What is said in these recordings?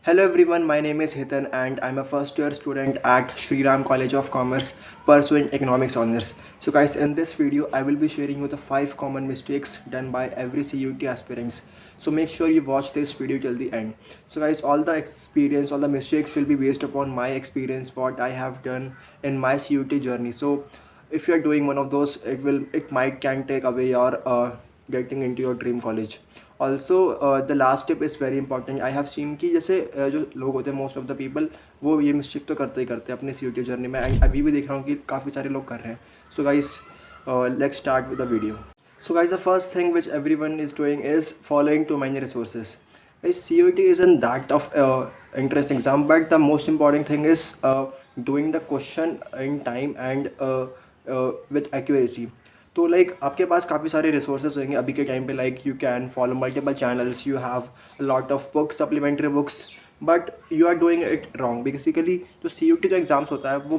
Hello everyone, my name is Hitan and I'm a first year student at Shriram College of Commerce pursuing economics honors. So guys, in this video I will be sharing you the 5 common mistakes done by every CUT aspirants. So make sure you watch this video till the end. So guys, all the mistakes will be based upon my experience, what I have done in my CUT journey. So if you are doing one of those, it might can take away your getting into your dream college. Also the last tip is very important. I have seen कि जैसे जो लोग होते हैं, most of the people, वो ये mistake तो करते ही करते हैं अपने CUT जर्नी में, एंड अभी भी देख रहा हूँ कि काफ़ी सारे लोग कर रहे हैं. सो guys, let's start with the video. So guys, the first thing which everyone is doing is following too many resources. Guys, CUT isn't that of interest exam, but the most important thing is doing the question in time and with accuracy. तो like आपके पास काफ़ी सारे resources होंगे अभी के time पे, like you can follow multiple channels, you have lot of books, supplementary books, but you are doing it wrong. Basically जो CUT का एग्ज़ाम्स होता है वो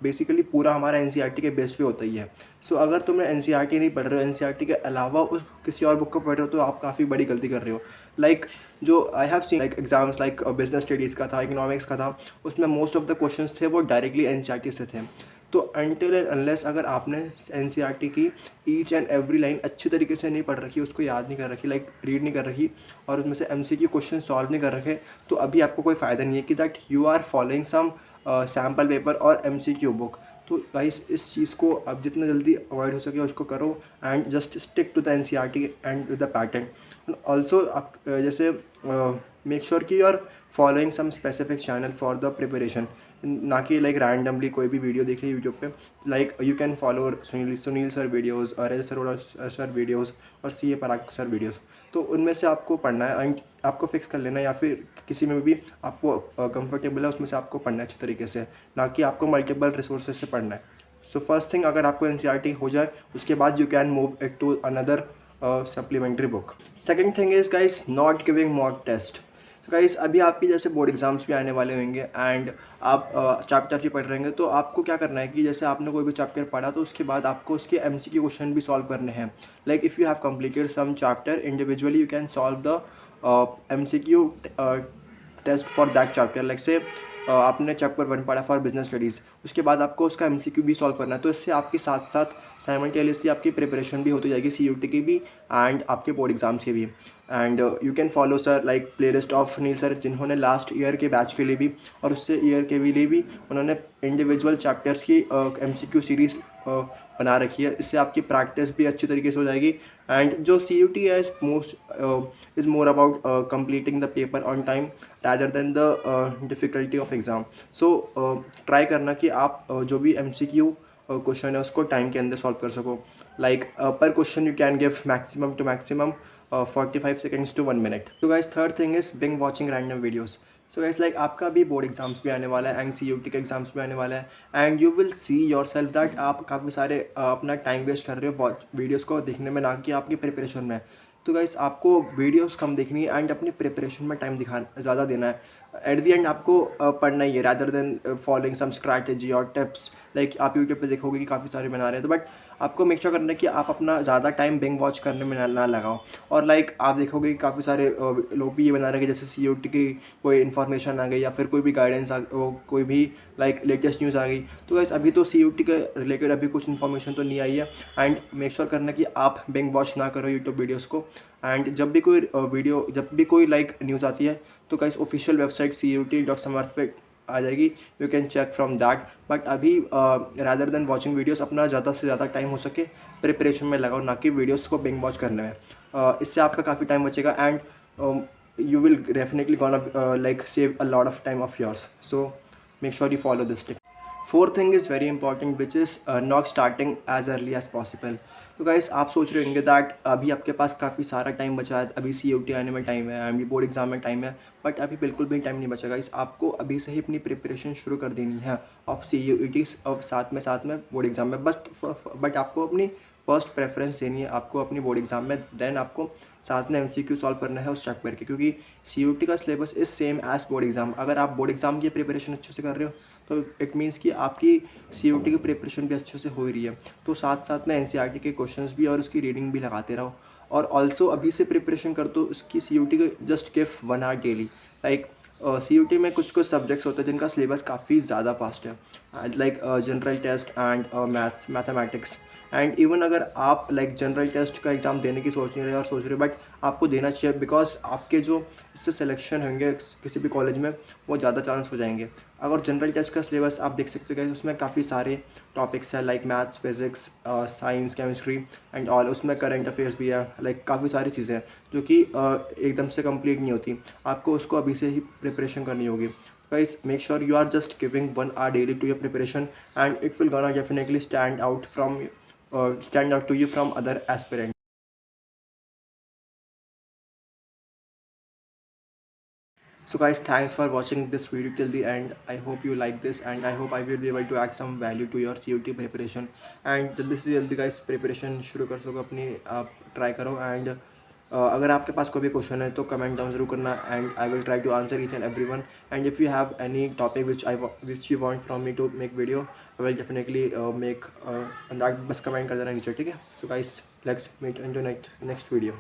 बेसिकली पूरा हमारा NCERT के बेस पे होता ही है. सो अगर तुमने NCERT नहीं पढ़ रहे हो, NCERT के अलावा उस किसी और बुक को पढ़ रहे हो, तो आप काफ़ी बड़ी गलती कर रहे हो. लाइक जो I have seen like exams, like business studies का था, इकोनॉमिक्स का था, उसमें मोस्ट ऑफ द क्वेश्चंस थे वो डायरेक्टली NCERT से थे. तो अनटिल एंड अनलेस अगर आपने NCERT की ईच एंड एवरी लाइन अच्छी तरीके से नहीं पढ़ रखी, उसको याद नहीं कर रखी, लाइक रीड नहीं कर रखी, और उसमें से MCQ क्वेश्चन सॉल्व नहीं कर रखे, तो अभी आपको कोई फ़ायदा नहीं है कि that you are following some sample paper और MCQ बुक. तो गाइस, इस चीज़ को अब जितना जल्दी अवॉइड हो सके उसको करो, and just stick to the NCERT and with the pattern. Also आप जैसे मेक श्योर कि you are following some specific channel for the preparation, ना कि लाइक रैंडमली कोई भी वीडियो देख ली यूट्यूब पे. Like you can follow Sunil sir videos, और सर वीडियोज़, और CA पराग सर वीडियोज़. तो उनमें से आपको पढ़ना है एंड आपको फिक्स कर लेना है, या फिर किसी में भी आपको कंफर्टेबल है उसमें से आपको पढ़ना है अच्छे तरीके से, ना कि आपको मल्टीपल रिसोर्सेज से पढ़ना है. सो फर्स्ट थिंग, अगर आपको NCERT हो जाए उसके बाद you can move it to another supplementary book. Second thing is guys, not giving mock test. तो गाइस, अभी आपकी जैसे बोर्ड एग्जाम्स भी आने वाले होंगे एंड आप चैप्टर भी पढ़ रहे होंगे, तो आपको क्या करना है कि जैसे आपने कोई भी चैप्टर पढ़ा तो उसके बाद आपको उसके MCQ क्वेश्चन भी सॉल्व करने हैं. Like if you have completed some chapter individually, you can solve the MCQ test for that chapter. Like से आपने चैप्टर 1 पढ़ा फॉर बिजनेस स्टडीज़, उसके बाद आपको उसका MCQ भी सॉल्व करना है. तो इससे आपके साथ साथ साइमल्टेनियसली आपकी प्रिपरेशन भी होती जाएगी CUT की भी एंड आपके बोर्ड एग्जाम्स की भी. And you can follow sir like playlist of Sunil sir, जिन्होंने लास्ट ईयर के बैच के लिए भी और उससे ईयर के लिए भी उन्होंने इंडिविजुअल चैप्टर्स की MCQ सीरीज़ बना रखी है. इससे आपकी प्रैक्टिस भी अच्छी तरीके से हो जाएगी. एंड जो CUT है is more about completing the paper on time rather than the difficulty of exam. So try करना कि आप जो भी MCQ क्वेश्चन है उसको टाइम के अंदर सॉल्व कर सको. Like per question you can give maximum to maximum 45 seconds to 1 minute. So guys, third thing is binge watching random videos. So guys, like आपका भी बोर्ड एग्जाम्स भी आने वाला है एंड CUT के एग्जाम्स भी आने वाला है, and you will see your self that आप काफ़ी सारे अपना टाइम वेस्ट कर रहे हो वीडियोज़ को देखने में, ना कि आपकी प्रिपरेशन में. तो गाइस, आपको वीडियोस कम देखनी है एंड अपनी प्रिपरेशन में टाइम ज़्यादा देना है. एट द एंड आपको पढ़ना ही है rather than following some strategy और टिप्स. लाइक आप यूट्यूब पे देखोगे कि काफ़ी सारे बना रहे हैं, तो बट आपको मेक श्योर करना है कि आप अपना ज़्यादा टाइम बिंग वॉच करने में ना लगाओ. और लाइक आप देखोगे कि काफ़ी सारे लोग भी ये बना रहे हैं कि जैसे CUT की कोई इन्फॉर्मेशन आ गई या फिर कोई भी गाइडेंस कोई भी लाइक लेटेस्ट न्यूज़ आ गई. तो गाइस, अभी तो CUT के रिलेटेड अभी कुछ इन्फॉर्मेशन तो नहीं आई है, एंड मेक श्योर करना कि आप बिंग वॉच ना करो यूट्यूब वीडियोज़ को. एंड जब भी कोई लाइक न्यूज़ आती है तो गाइस ऑफिशियल वेबसाइट CUT.समर्थ पे आ जाएगी, you can check from that. But अभी रैदर देन वॉचिंग वीडियोस अपना ज़्यादा से ज़्यादा टाइम हो सके प्रिपरेशन में लगाओ, ना कि वीडियोस को बिंग वॉच करने में. इससे आपका काफ़ी टाइम बचेगा and you will definitely gonna like save a lot of time of yours. So make sure you follow this tip. Fourth thing is very important which is not starting as early as possible. तो guys, आप सोच रहे होंगे that अभी आपके पास काफ़ी सारा time बचा है, अभी CUT आने में टाइम है, अभी बोर्ड एग्जाम में टाइम है, बट अभी बिल्कुल भी टाइम नहीं बचा गाइस. आपको अभी से ही अपनी प्रिपरेशन शुरू कर देनी है ऑफ CUT और साथ में बोर्ड एग्जाम में. बट आपको अपनी फर्स्ट प्रेफरेंस देनी है आपको अपनी बोर्ड एग्जाम में, देन आपको साथ में MCQ सॉल्व करना है उस चैप्टर के, क्योंकि CUT का syllabus is same as board exam. अगर आप बोर्ड एग्जाम की प्रिपरेशन अच्छे से कर रहे हो तो इट मीन्स कि आपकी CUT की प्रिपरेशन भी अच्छे से हो ही रही है. तो साथ में NCERT के क्वेश्चंस भी और उसकी रीडिंग भी लगाते रहो. और ऑल्सो अभी से प्रिपरेशन कर दो उसकी CUT के, just give 1 hour daily. Like CUT में कुछ कुछ सब्जेक्ट्स होते हैं जिनका सिलेबस काफ़ी ज़्यादा फास्ट है, like general test and mathematics. And even अगर आप लाइक जनरल टेस्ट का एग्ज़ाम देने की सोच नहीं रहे और सोच रहे बट आपको देना चाहिए, बिकॉज आपके जो इससे सिलेक्शन होंगे किसी भी कॉलेज में वो ज़्यादा चांस हो जाएंगे। अगर जनरल टेस्ट का सिलेबस आप देख सकते हो, उसमें काफ़ी सारे टॉपिक्स हैं like maths, physics, science, chemistry and all. उसमें करंट अफेयर्स भी है, लाइक काफ़ी सारी चीज़ें हैं जो कि एकदम से कंप्लीट नहीं होती, आपको उसको अभी से ही प्रिपरेशन करनी होगी। Guys, make sure you are just giving 1 hour daily to your preparation, and it will gonna definitely stand out to you from other aspirants. So guys, thanks for watching this video till the end. I hope you like this, and I hope I will be able to add some value to your CUT preparation. And जल्दी से जल्दी guys preparation शुरू कर सको अपनी, आप try करो। And अगर आपके पास कोई भी क्वेश्चन है तो कमेंट डाउन जरूर करना, and I will try to answer each and every one. And if you have any topic which you want from me to make video, I will definitely make that. बस comment कर देना नीचे, ठीक है। So guys, let's meet in the next video.